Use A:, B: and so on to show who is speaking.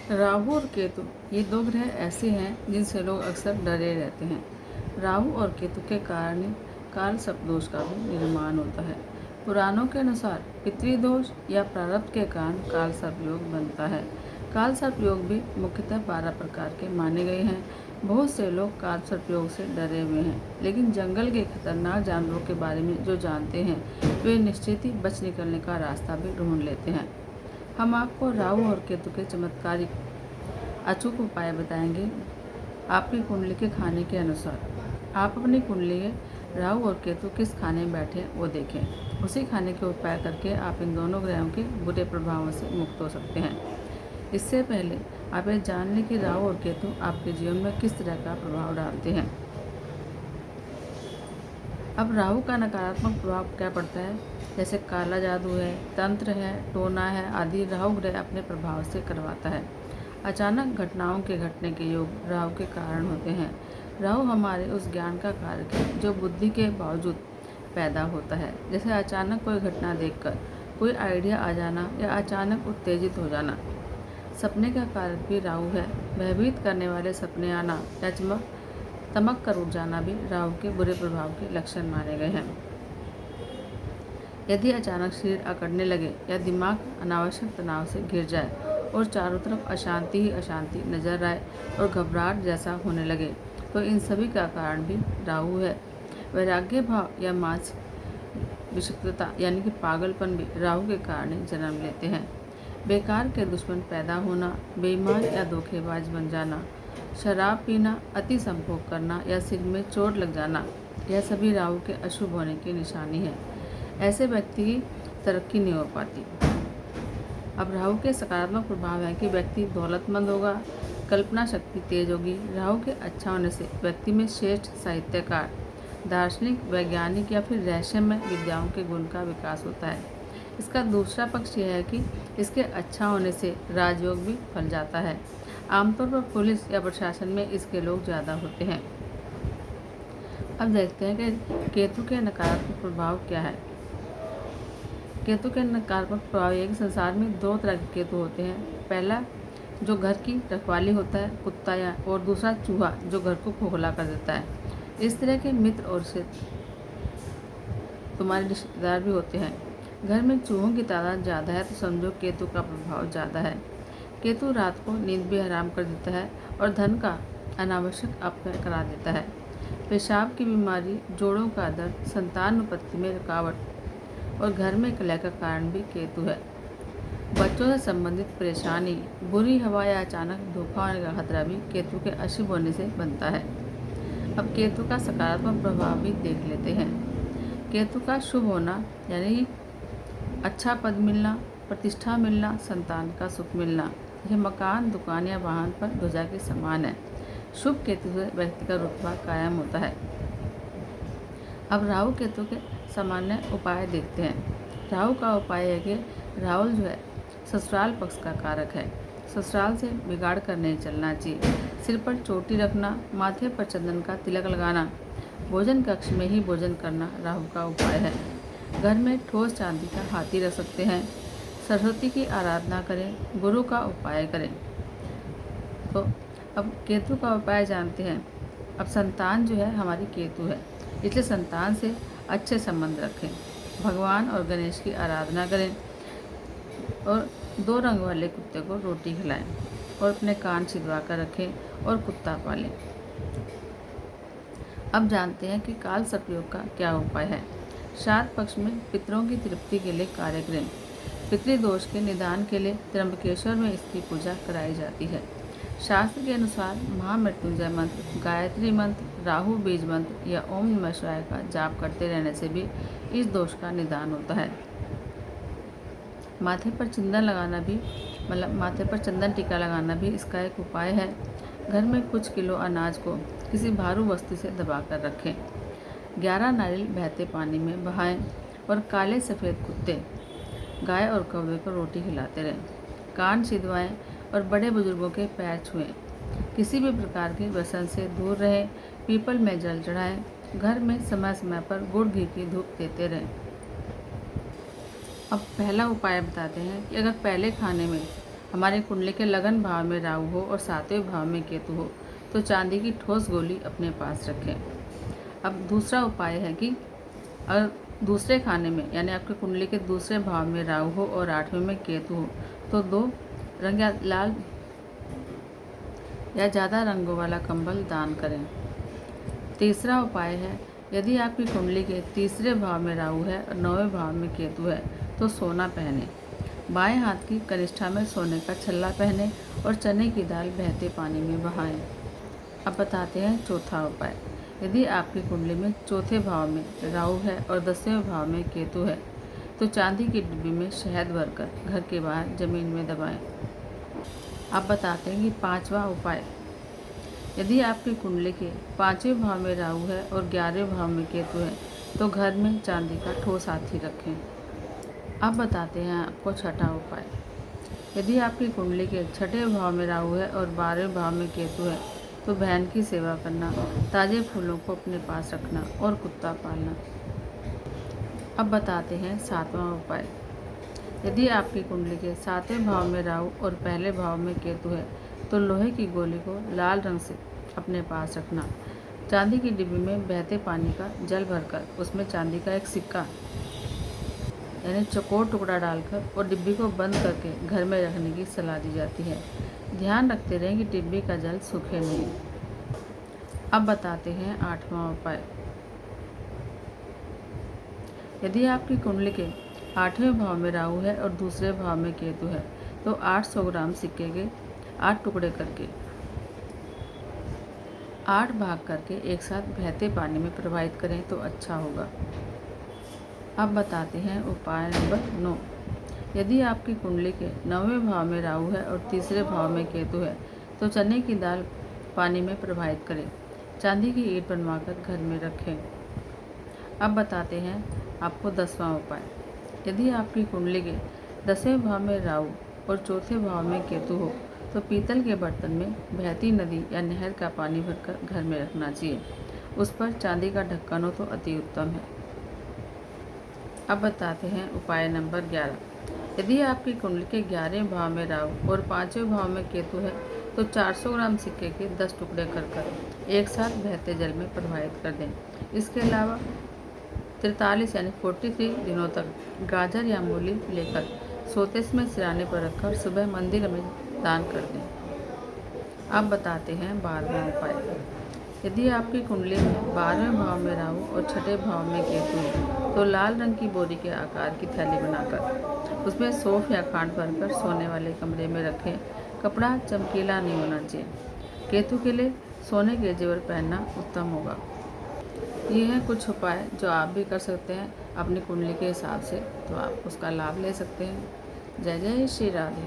A: राहु और केतु ये दो ग्रह ऐसे हैं जिनसे लोग अक्सर डरे रहते हैं। राहु और केतु के कारण ही काल सर्पदोष का भी निर्माण होता है। पुराणों के अनुसार पितृदोष या प्रारब्ध के कारण काल सर्पयोग बनता है। काल सर्पयोग भी मुख्यतः 12 प्रकार के माने गए हैं। बहुत से लोग काल सर्पयोग से डरे हुए हैं, लेकिन जंगल के खतरनाक जानवरों के बारे में जो जानते हैं वे निश्चित ही बच निकलने का रास्ता भी ढूंढ लेते हैं। हम आपको राहु और केतु के चमत्कारिक अचूक उपाय बताएंगे आपकी कुंडली के खाने के अनुसार। आप अपनी कुंडली में राहु और केतु किस खाने में बैठे हैं वो देखें। उसी खाने के उपाय करके आप इन दोनों ग्रहों के बुरे प्रभावों से मुक्त हो सकते हैं। इससे पहले आप ये जान लें कि राहु और केतु आपके जीवन में किस तरह का प्रभाव डालते हैं। अब राहु का नकारात्मक प्रभाव क्या पड़ता है, जैसे काला जादू है, तंत्र है, टोना है आदि राहु ग्रह अपने प्रभाव से करवाता है। अचानक घटनाओं के घटने के योग राहु के कारण होते हैं। राहु हमारे उस ज्ञान का कारक है जो बुद्धि के बावजूद पैदा होता है, जैसे अचानक कोई घटना देखकर कोई आइडिया आ जाना या अचानक उत्तेजित हो जाना। सपने का कारक भी राहु है। भयभीत करने वाले सपने आना या तमक कर उठ जाना भी राहु के बुरे प्रभाव के लक्षण माने गए हैं। यदि अचानक शरीर अकड़ने लगे या दिमाग अनावश्यक तनाव से घिर जाए और चारों तरफ अशांति ही अशांति नजर आए और घबराहट जैसा होने लगे, तो इन सभी का कारण भी राहु है। वैराग्य भाव या मानसिक विषुप्तता यानी कि पागलपन भी राहु के कारण ही जन्म लेते हैं। बेकार के दुश्मन पैदा होना, बेईमान या धोखेबाज बन जाना, शराब पीना, अति संभोग करना या सिर में चोट लग जाना, यह सभी राहु के अशुभ होने की निशानी है। ऐसे व्यक्ति की तरक्की नहीं हो पाती। अब राहु के सकारात्मक प्रभाव है कि व्यक्ति दौलतमंद होगा, कल्पना शक्ति तेज होगी। राहु के अच्छा होने से व्यक्ति में श्रेष्ठ साहित्यकार, दार्शनिक, वैज्ञानिक या फिर रहस्यमय विद्याओं के गुण का विकास होता है। इसका दूसरा पक्ष यह है कि इसके अच्छा होने से राजयोग भी फल जाता है। आमतौर पर पुलिस या प्रशासन में इसके लोग ज़्यादा होते हैं। अब देखते हैं कि केतु के नकारात्मक प्रभाव क्या है। केतु के नकारात्मक प्रभाव यह कि संसार में दो तरह के केतु होते हैं। पहला जो घर की रखवाली होता है, कुत्ता या, और दूसरा चूहा जो घर को खोखला कर देता है। इस तरह के मित्र और से तुम्हारे रिश्तेदार भी होते हैं। घर में चूहों की तादाद ज़्यादा है तो समझो केतु का प्रभाव ज़्यादा है। केतु रात को नींद भी हराम कर देता है और धन का अनावश्यक अपव्यय करा देता है। पेशाब की बीमारी, जोड़ों का दर्द, संतान उत्पत्ति में रुकावट और घर में कलह का कारण भी केतु है। बच्चों से संबंधित परेशानी, बुरी हवा या अचानक धोखा होने का खतरा भी केतु के अशुभ होने से बनता है। अब केतु का सकारात्मक प्रभाव भी देख लेते हैं। केतु का शुभ होना यानी अच्छा पद मिलना, प्रतिष्ठा मिलना, संतान का सुख मिलना, यह मकान, दुकान या वाहन पर ध्वजा के समान है। शुभ केतु से व्यक्ति का रुतबा कायम होता है। अब राहु केतु के सामान्य उपाय देखते हैं। राहु का उपाय है कि राहु जो है ससुराल पक्ष का कारक है। ससुराल से बिगाड़ कर नहीं चलना चाहिए। सिर पर चोटी रखना, माथे पर चंदन का तिलक लगाना, भोजन कक्ष में ही भोजन करना राहु का उपाय है। घर में ठोस चांदी का हाथी रख सकते हैं। सरस्वती की आराधना करें, गुरु का उपाय करें। तो अब केतु का उपाय जानते हैं। अब संतान जो है हमारी केतु है, इसलिए संतान से अच्छे संबंध रखें। भगवान और गणेश की आराधना करें और 2 रंग वाले कुत्ते को रोटी खिलाएं और अपने कान छिदवा कर रखें और कुत्ता पालें। अब जानते हैं कि काल सर्पयोग का क्या उपाय है। श्राद्ध पक्ष में पितरों की तृप्ति के लिए कार्य करें। पितृदोष के निदान के लिए त्र्यंबकेश्वर में इसकी पूजा कराई जाती है। शास्त्र के अनुसार महामृत्युंजय मंत्र, गायत्री मंत्र, राहु बीज मंत्र या ओम नमः शिवाय का जाप करते रहने से भी इस दोष का निदान होता है। माथे पर चंदन लगाना भी माथे पर चंदन टीका लगाना भी इसका एक उपाय है। घर में कुछ किलो अनाज को किसी भारू वस्तु से दबाकर रखें। 11 नारियल बहते पानी में बहाएं और काले सफ़ेद कुत्ते, गाय और कौवे को रोटी खिलाते रहें। कान छिदवाएं और बड़े बुजुर्गों के पैर छुएं। किसी भी प्रकार के व्यसन से दूर रहें। पीपल में जल चढ़ाएं। घर में समय समय पर गुड़ घी की धूप देते रहें। अब पहला उपाय बताते हैं कि अगर पहले खाने में हमारे कुंडली के लगन भाव में राहु हो और सातवें भाव में केतु हो तो चांदी की ठोस गोली अपने पास रखें। अब दूसरा उपाय है कि अगर दूसरे खाने में यानी आपके कुंडली के दूसरे भाव में राहु हो और आठवें में केतु हो तो 2 रंग या लाल या ज़्यादा रंगों वाला कंबल दान करें। तीसरा उपाय है, यदि आपकी कुंडली के तीसरे भाव में राहु है और 9वें भाव में केतु है तो सोना पहने, बाएं हाथ की कनिष्ठा में सोने का छल्ला पहने और चने की दाल बहते पानी में बहाएं। अब बताते हैं चौथा उपाय। यदि आपकी कुंडली में चौथे भाव में राहु है और 10वें भाव में केतु है तो चांदी की डिब्बी में शहद भरकर घर के बाहर जमीन में दबाएं। अब बताते हैं कि पांचवा उपाय। यदि आपकी कुंडली के 5वें भाव में राहु है और 11वें भाव में केतु है तो घर में चांदी का ठोस हाथी रखें। अब बताते हैं आपको छठा उपाय। यदि आपकी कुंडली के 6ठे भाव में राहु है और 12वें भाव में केतु है तो बहन की सेवा करना, ताजे फूलों को अपने पास रखना और कुत्ता पालना। अब बताते हैं सातवां उपाय। यदि आपकी कुंडली के 7वें भाव में राहु और पहले भाव में केतु है तो लोहे की गोली को लाल रंग से अपने पास रखना, चांदी की डिब्बी में बहते पानी का जल भरकर उसमें चांदी का एक सिक्का यानी चौकोर टुकड़ा डालकर और डिब्बी को बंद करके घर में रखने की सलाह दी जाती है। ध्यान रखते रहें कि डिब्बी का जल सूखे नहीं। अब बताते हैं आठवां उपाय। यदि आपकी कुंडली के 8वें भाव में राहु है और दूसरे भाव में केतु है तो 800 ग्राम सिक्के के 8 टुकड़े करके 8 भाग करके एक साथ बहते पानी में प्रवाहित करें तो अच्छा होगा। अब बताते हैं उपाय नंबर 9। यदि आपकी कुंडली के 9वें भाव में राहु है और तीसरे भाव में केतु है तो चने की दाल पानी में प्रवाहित करें, चांदी की ईंट बनवाकर घर में रखें। अब बताते हैं आपको 10वां उपाय। यदि आपकी कुंडली के 10वें भाव में राहु और चौथे भाव में केतु हो तो पीतल के बर्तन में बहती नदी या नहर का पानी भरकर घर में रखना चाहिए, उस पर चांदी का ढक्कन हो तो अति उत्तम है। अब बताते हैं उपाय नंबर 11। यदि आपकी कुंडली के 11वें भाव में राहु और 5वें भाव में केतु है तो 400 ग्राम सिक्के के 10 टुकड़े कर एक साथ बहते जल में प्रवाहित कर दें। इसके अलावा 43 यानी 43 दिनों तक गाजर या मूली लेकर सोते में सिराने पर रखकर सुबह मंदिर में दान कर दें। अब बताते हैं 12वां उपाय। यदि आपकी कुंडली में 12वें भाव में राहु और 6ठे भाव में केतु है तो लाल रंग की बोरी के आकार की थैली बनाकर उसमें सौंफ या खांड भरकर सोने वाले कमरे में रखें। कपड़ा चमकीला नहीं होना चाहिए। केतु के लिए सोने के जेवर पहनना उत्तम होगा। ये हैं कुछ उपाय जो आप भी कर सकते हैं अपनी कुंडली के हिसाब से, तो आप उसका लाभ ले सकते हैं। जय जय श्री राधे।